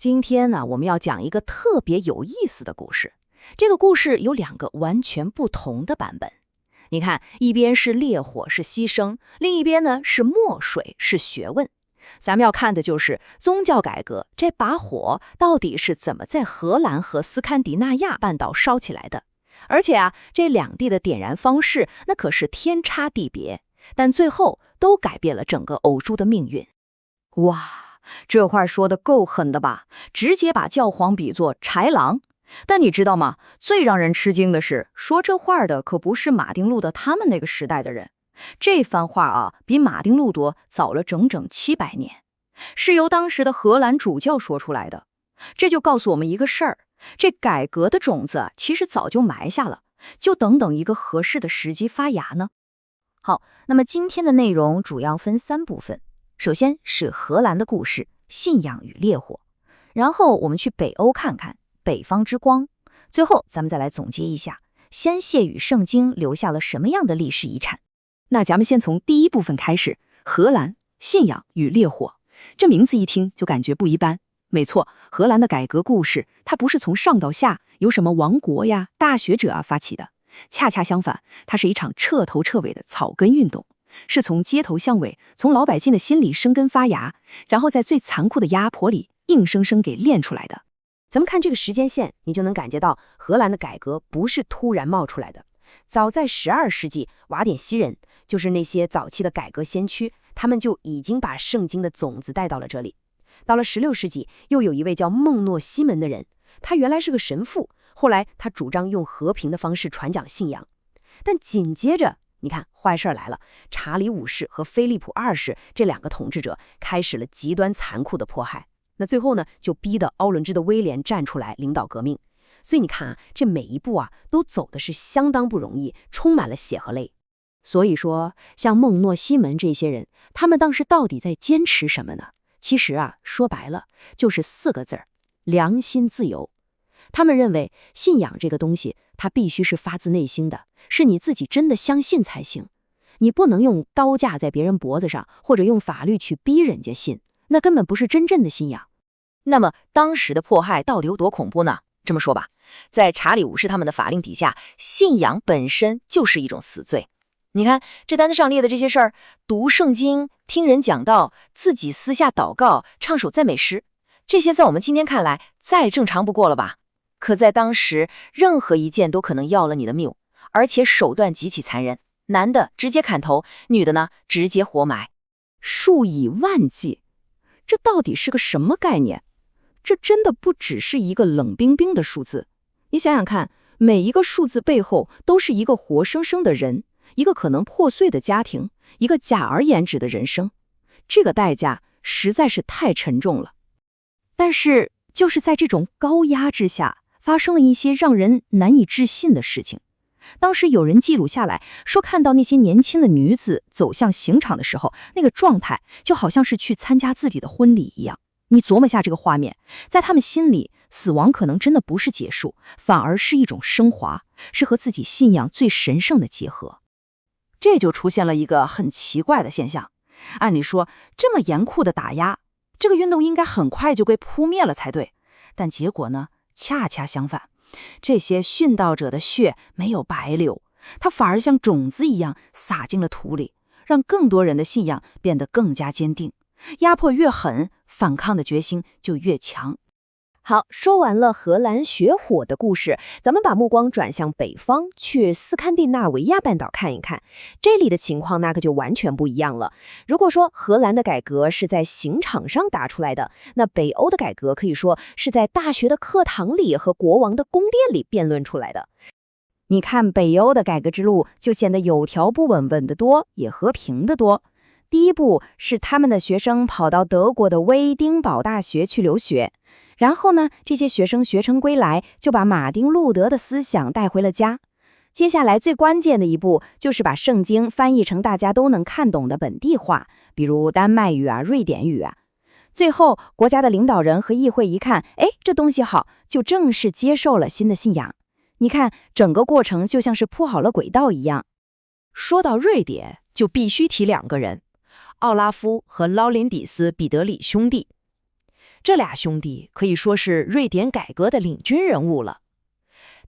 今天呢，我们要讲一个特别有意思的故事。这个故事有两个完全不同的版本。你看，一边是烈火是牺牲，另一边呢是墨水是学问。咱们要看的就是宗教改革这把火到底是怎么在荷兰和斯堪的纳亚半岛烧起来的。而且啊，这两地的点燃方式那可是天差地别，但最后都改变了整个欧洲的命运。哇，这话说得够狠的吧？直接把教皇比作豺狼。但你知道吗？最让人吃惊的是，说这话的可不是马丁路德他们那个时代的人。这番话啊，比马丁路德早了整整700年，是由当时的荷兰主教说出来的。这就告诉我们一个事儿，这改革的种子其实早就埋下了，就等一个合适的时机发芽呢。好，那么今天的内容主要分3部分。首先是荷兰的故事，信仰与烈火。然后我们去北欧看看北方之光。最后咱们再来总结一下，先谢与圣经留下了什么样的历史遗产。那咱们先从第一部分开始，荷兰信仰与烈火。这名字一听就感觉不一般。没错，荷兰的改革故事，它不是从上到下由什么王国呀、大学者发起的，恰恰相反，它是一场彻头彻尾的草根运动，是从街头巷尾，从老百姓的心里生根发芽，然后在最残酷的压迫里硬生生给练出来的。咱们看这个时间线，你就能感觉到荷兰的改革不是突然冒出来的。早在12世纪，瓦典西人，就是那些早期的改革先驱，他们就已经把圣经的种子带到了这里。到了16世纪，又有一位叫孟诺西门的人，他原来是个神父，后来他主张用和平的方式传讲信仰。但紧接着，你看坏事来了，查理五世和菲利普二世这2个统治者开始了极端残酷的迫害。那最后呢，就逼得奥伦治的威廉站出来领导革命。所以你看啊，这每一步啊，都走的是相当不容易，充满了血和泪。所以说，像孟诺西门这些人，他们当时到底在坚持什么呢？其实啊，说白了就是4个字儿：良心自由。他们认为信仰这个东西，它必须是发自内心的，是你自己真的相信才行。你不能用刀架在别人脖子上，或者用法律去逼人家信，那根本不是真正的信仰。那么当时的迫害到底有多恐怖呢？这么说吧，在查理五世他们的法令底下，信仰本身就是一种死罪。你看这单子上列的这些事儿，读圣经、听人讲道、自己私下祷告、唱首赞美诗，这些在我们今天看来再正常不过了吧？可在当时，任何一件都可能要了你的命，而且手段极其残忍，男的直接砍头，女的呢直接活埋，数以万计。这到底是个什么概念？这真的不只是一个冷冰冰的数字。你想想看，每一个数字背后都是一个活生生的人，一个可能破碎的家庭，一个戛而言止的人生。这个代价实在是太沉重了。但是就是在这种高压之下，发生了一些让人难以置信的事情。当时有人记录下来说，看到那些年轻的女子走向刑场的时候，那个状态就好像是去参加自己的婚礼一样。你琢磨下这个画面，在他们心里，死亡可能真的不是结束，反而是一种升华，是和自己信仰最神圣的结合。这就出现了一个很奇怪的现象。按理说，这么严酷的打压，这个运动应该很快就被扑灭了才对。但结果呢，恰恰相反，这些殉道者的血没有白流，它反而像种子一样撒进了土里，让更多人的信仰变得更加坚定。压迫越狠，反抗的决心就越强。好，说完了荷兰学火的故事，咱们把目光转向北方，去斯堪的纳维亚半岛看一看。这里的情况那可就完全不一样了。如果说荷兰的改革是在刑场上打出来的，那北欧的改革可以说是在大学的课堂里和国王的宫殿里辩论出来的。你看北欧的改革之路就显得有条不紊，稳得多，也和平得多。第一步是他们的学生跑到德国的威丁堡大学去留学，然后呢，这些学生学成归来，就把马丁路德的思想带回了家。接下来最关键的一步就是把圣经翻译成大家都能看懂的本地话，比如丹麦语啊、瑞典语啊。最后，国家的领导人和议会一看，哎，这东西好，就正式接受了新的信仰。你看，整个过程就像是铺好了轨道一样。说到瑞典，就必须提2个人。奥拉夫和劳林底斯·彼得里兄弟，这俩兄弟可以说是瑞典改革的领军人物了。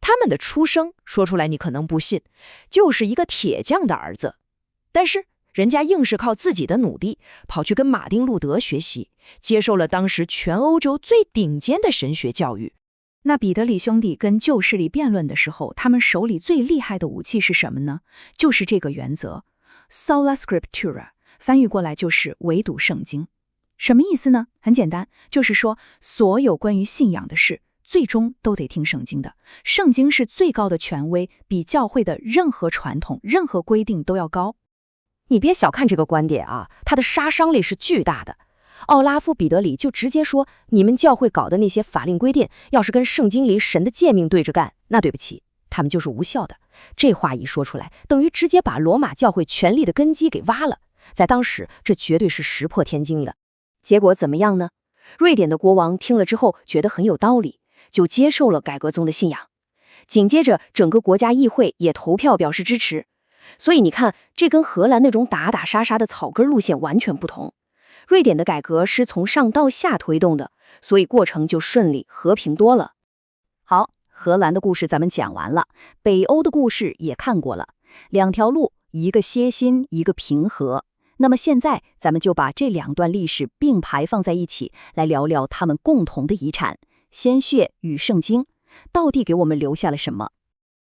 他们的出生说出来你可能不信，就是一个铁匠的儿子，但是人家硬是靠自己的努力，跑去跟马丁·路德学习，接受了当时全欧洲最顶尖的神学教育。那彼得里兄弟跟旧势力辩论的时候，他们手里最厉害的武器是什么呢？就是这个原则 ，sola scriptura， 翻译过来就是唯独圣经。什么意思呢？很简单，就是说所有关于信仰的事，最终都得听圣经的。圣经是最高的权威，比教会的任何传统、任何规定都要高。你别小看这个观点啊，它的杀伤力是巨大的。奥拉夫·彼得里就直接说，你们教会搞的那些法令规定，要是跟圣经里神的诫命对着干，那对不起，他们就是无效的。这话一说出来，等于直接把罗马教会权力的根基给挖了。在当时，这绝对是石破天惊的。结果怎么样呢？瑞典的国王听了之后觉得很有道理，就接受了改革宗的信仰。紧接着，整个国家议会也投票表示支持。所以你看，这跟荷兰那种打打杀杀的草根路线完全不同。瑞典的改革是从上到下推动的，所以过程就顺利和平多了。好，荷兰的故事咱们讲完了，北欧的故事也看过了，两条路，一个歇心，一个平和。那么现在咱们就把这两段历史并排放在一起，来聊聊他们共同的遗产——鲜血与圣经，到底给我们留下了什么？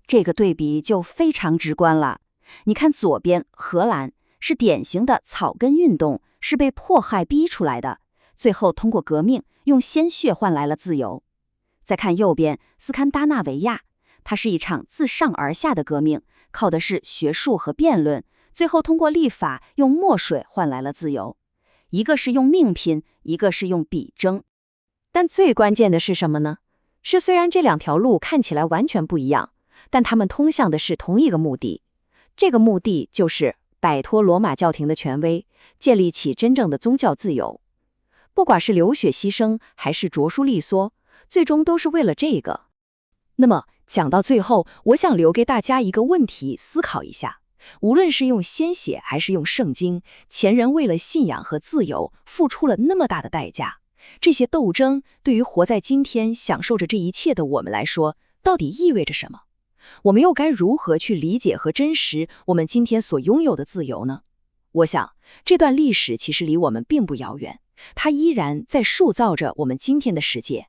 这个对比就非常直观了。你看左边，荷兰是典型的草根运动，是被迫害逼出来的，最后通过革命用鲜血换来了自由。再看右边，斯堪的纳维亚，它是一场自上而下的革命，靠的是学术和辩论，最后通过立法用墨水换来了自由。一个是用命拼，一个是用笔争。但最关键的是什么呢？是虽然这两条路看起来完全不一样，但他们通向的是同一个目的。这个目的就是摆脱罗马教廷的权威，建立起真正的宗教自由。不管是流血牺牲还是着书立说，最终都是为了这个。那么讲到最后，我想留给大家一个问题思考一下。无论是用鲜血还是用圣经，前人为了信仰和自由付出了那么大的代价，这些斗争对于活在今天享受着这一切的我们来说，到底意味着什么？我们又该如何去理解和真实我们今天所拥有的自由呢？我想，这段历史其实离我们并不遥远，它依然在塑造着我们今天的世界。